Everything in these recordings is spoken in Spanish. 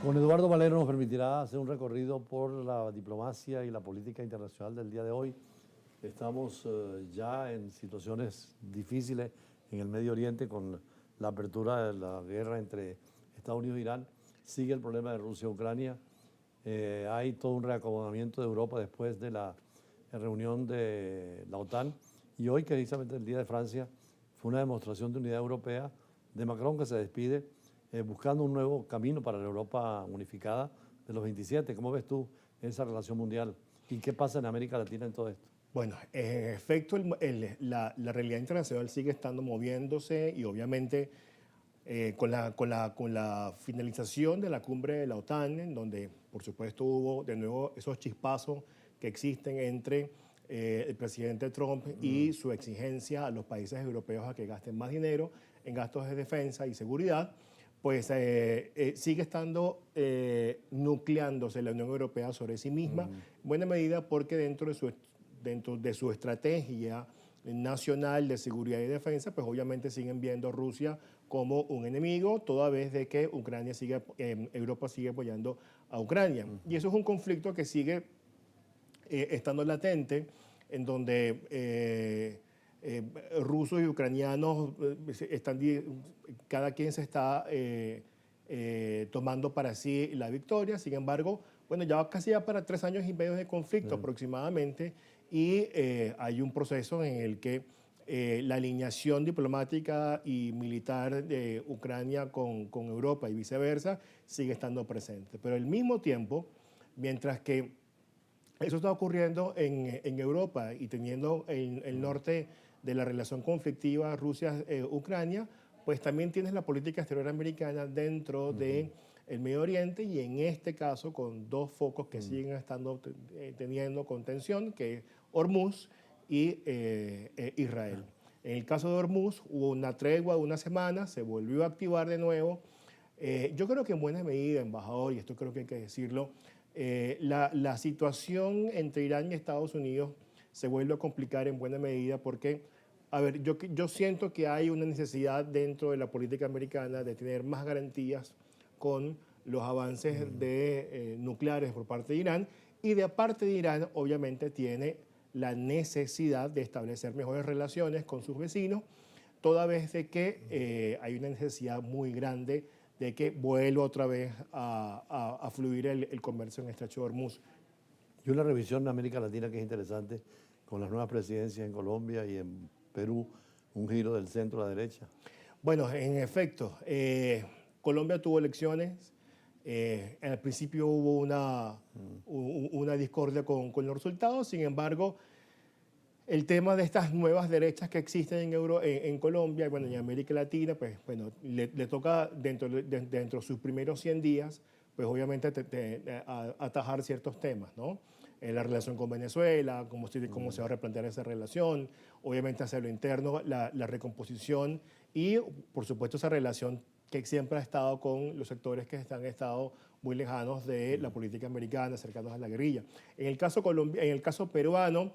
Con Eduardo Valero nos permitirá hacer un recorrido por la diplomacia y la política internacional del día de hoy. Estamos ya en situaciones difíciles en el Medio Oriente con la apertura de la guerra entre Estados Unidos e Irán. Sigue el problema de Rusia-Ucrania. Hay todo un reacomodamiento de Europa después de la reunión de la OTAN. Y hoy, que precisamente el Día de Francia, fue una demostración de unidad europea de Macron, que se despide buscando un nuevo camino para la Europa unificada de los 27. ¿Cómo ves tú esa relación mundial? ¿Y qué pasa en América Latina en todo esto? Bueno, en efecto, la realidad internacional sigue estando moviéndose y obviamente con la finalización de la cumbre de la OTAN, en donde por supuesto hubo de nuevo esos chispazos que existen entre el presidente Trump y su exigencia a los países europeos a que gasten más dinero en gastos de defensa y seguridad, pues sigue estando nucleándose la Unión Europea sobre sí misma, en buena medida porque dentro de su estrategia nacional de seguridad y defensa, pues obviamente siguen viendo a Rusia como un enemigo, toda vez de que Europa sigue apoyando a Ucrania. Y eso es un conflicto que sigue estando latente, en donde rusos y ucranianos cada quien se está tomando para sí la victoria. Sin embargo, bueno, ya casi para 3 años y medio de conflicto aproximadamente, y hay un proceso en el que la alineación diplomática y militar de Ucrania con Europa y viceversa sigue estando presente. Pero al mismo tiempo, mientras que eso está ocurriendo en Europa y teniendo el norte de la relación conflictiva Rusia-Ucrania, pues también tienes la política exterior americana dentro del Medio Oriente, y en este caso con dos focos que siguen estando teniendo contención, que es Hormuz y Israel. En el caso de Hormuz hubo una tregua de una semana, se volvió a activar de nuevo. Yo creo que en buena medida, embajador, y esto creo que hay que decirlo, la situación entre Irán y Estados Unidos se vuelve a complicar en buena medida porque, a ver, yo siento que hay una necesidad dentro de la política americana de tener más garantías con los avances nucleares por parte de Irán, y de parte de Irán obviamente tiene la necesidad de establecer mejores relaciones con sus vecinos, toda vez de que hay una necesidad muy grande de que vuelva otra vez a fluir el comercio en el Estrecho de Hormuz. Y una revisión en América Latina que es interesante, con las nuevas presidencias en Colombia y en Perú, un giro del centro a la derecha. Bueno, en efecto, Colombia tuvo elecciones. Al principio hubo una discordia con los resultados. Sin embargo, el tema de estas nuevas derechas que existen en Colombia, bueno, y en América Latina, pues bueno, le toca dentro de sus primeros 100 días, pues obviamente atajar ciertos temas, ¿no? La relación con Venezuela, cómo se va a replantear esa relación, obviamente hacia lo interno, la recomposición y, por supuesto, esa relación que siempre ha estado con los sectores que han estado muy lejanos de la política americana, cercanos a la guerrilla. En el caso peruano,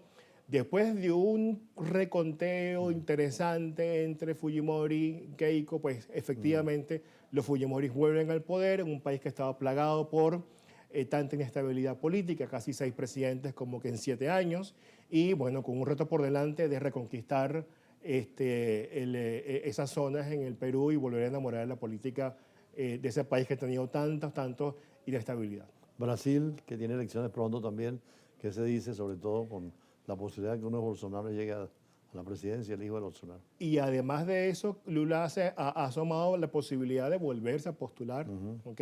después de un reconteo interesante entre Fujimori y Keiko, pues efectivamente los Fujimoris vuelven al poder en un país que estaba plagado por tanta inestabilidad política, casi 6 presidentes como que en 7 años, y bueno, con un reto por delante de reconquistar esas zonas en el Perú y volver a enamorar de la política de ese país que ha tenido tanto inestabilidad. Brasil, que tiene elecciones pronto también, ¿qué se dice sobre todo con la posibilidad de que uno de Bolsonaro llegue a la presidencia, el hijo de Bolsonaro? Y además de eso, Lula ha asomado la posibilidad de volverse a postular, ¿ok?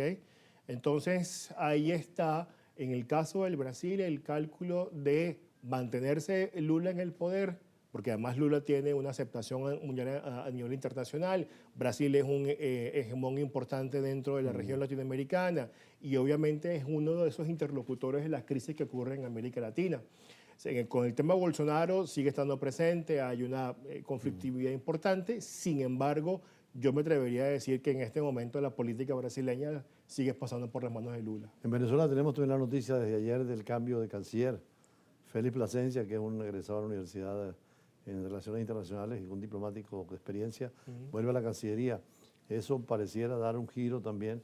Entonces, ahí está, en el caso del Brasil, el cálculo de mantenerse Lula en el poder, porque además Lula tiene una aceptación a nivel internacional. Brasil es un hegemón importante dentro de la región latinoamericana y obviamente es uno de esos interlocutores de las crisis que ocurren en América Latina. Con el tema Bolsonaro sigue estando presente, hay una conflictividad importante. Sin embargo, yo me atrevería a decir que en este momento la política brasileña sigue pasando por las manos de Lula. En Venezuela tenemos también la noticia desde ayer del cambio de canciller. Félix Plasencia, que es un egresado de la Universidad en Relaciones Internacionales y un diplomático de experiencia, vuelve a la Cancillería. Eso pareciera dar un giro también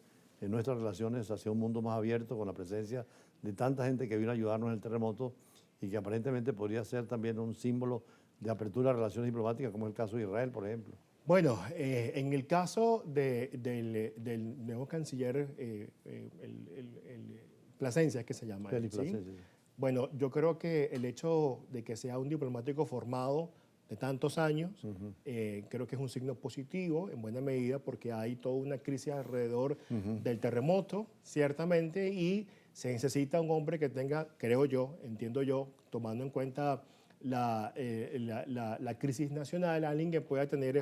nuestras relaciones hacia un mundo más abierto con la presencia de tanta gente que vino a ayudarnos en el terremoto y que aparentemente podría ser también un símbolo de apertura a relaciones diplomáticas, como es el caso de Israel, por ejemplo. Bueno, en el caso del nuevo canciller, Plasencia, que se llama, Félix ¿sí? Plasencia, sí. Bueno, yo creo que el hecho de que sea un diplomático formado de tantos años, creo que es un signo positivo en buena medida porque hay toda una crisis alrededor del terremoto, ciertamente, y se necesita un hombre que tenga, creo yo, entiendo yo, tomando en cuenta la crisis nacional, alguien que pueda tener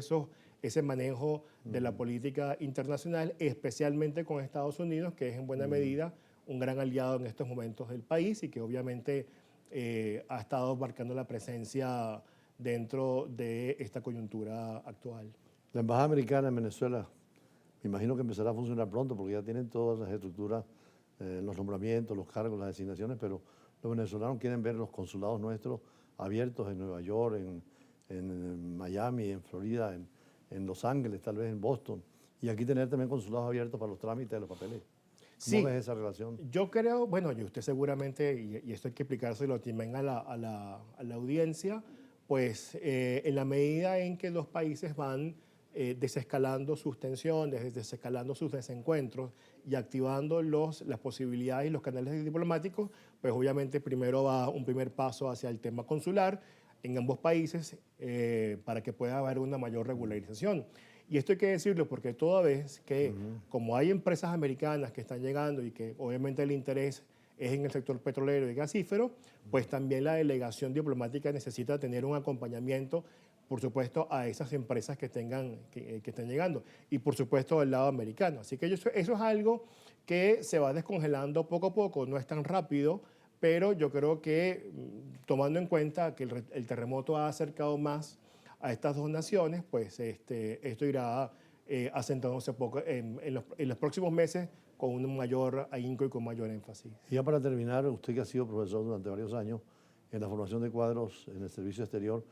ese manejo de la política internacional, especialmente con Estados Unidos, que es en buena medida un gran aliado en estos momentos del país y que obviamente ha estado marcando la presencia dentro de esta coyuntura actual. La Embajada Americana en Venezuela, me imagino que empezará a funcionar pronto porque ya tienen todas las estructuras, los nombramientos, los cargos, las designaciones, pero los venezolanos quieren ver los consulados nuestros abiertos en Nueva York, en Miami, en Florida, en Los Ángeles, tal vez en Boston, y aquí tener también consulados abiertos para los trámites de los papeles. ¿Cómo Sí, ves esa relación? yo creo, bueno, y usted seguramente, y esto hay que explicárselo también a la audiencia, pues en la medida en que los países van desescalando sus tensiones, desescalando sus desencuentros y activando las posibilidades y los canales diplomáticos, pues obviamente primero va un primer paso hacia el tema consular en ambos países para que pueda haber una mayor regularización. Y esto hay que decirlo porque toda vez que, como hay empresas americanas que están llegando y que obviamente el interés es en el sector petrolero y gasífero, pues también la delegación diplomática necesita tener un acompañamiento, por supuesto, a esas empresas que estén llegando y, por supuesto, del lado americano. Así que eso es algo que se va descongelando poco a poco, no es tan rápido, pero yo creo que tomando en cuenta que el terremoto ha acercado más a estas dos naciones, pues esto irá asentándose poco en los próximos meses con un mayor ahínco y con mayor énfasis. Y ya para terminar, usted que ha sido profesor durante varios años en la formación de cuadros en el servicio exterior,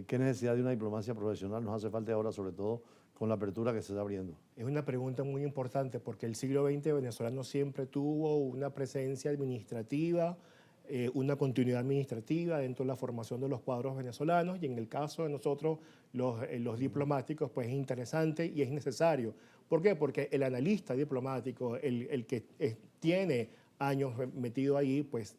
¿qué necesidad de una diplomacia profesional nos hace falta ahora, sobre todo con la apertura que se está abriendo? Es una pregunta muy importante porque el siglo XX venezolano siempre tuvo una presencia administrativa, una continuidad administrativa dentro de la formación de los cuadros venezolanos y en el caso de nosotros, los diplomáticos, pues es interesante y es necesario. ¿Por qué? Porque el analista diplomático, el que tiene años metido ahí, pues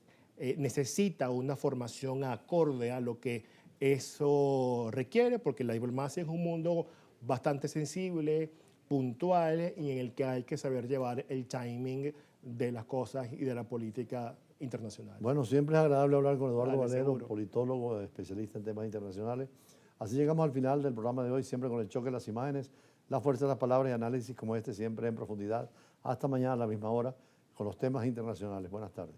necesita una formación acorde a lo que eso requiere, porque la diplomacia es un mundo bastante sensible, puntual y en el que hay que saber llevar el timing de las cosas y de la política internacional. Bueno, siempre es agradable hablar con Eduardo Valero, seguro. politólogo, especialista en temas internacionales. Así llegamos al final del programa de hoy, siempre con el choque de las imágenes, la fuerza de las palabras y análisis como este, siempre en profundidad. Hasta mañana a la misma hora con los temas internacionales. Buenas tardes.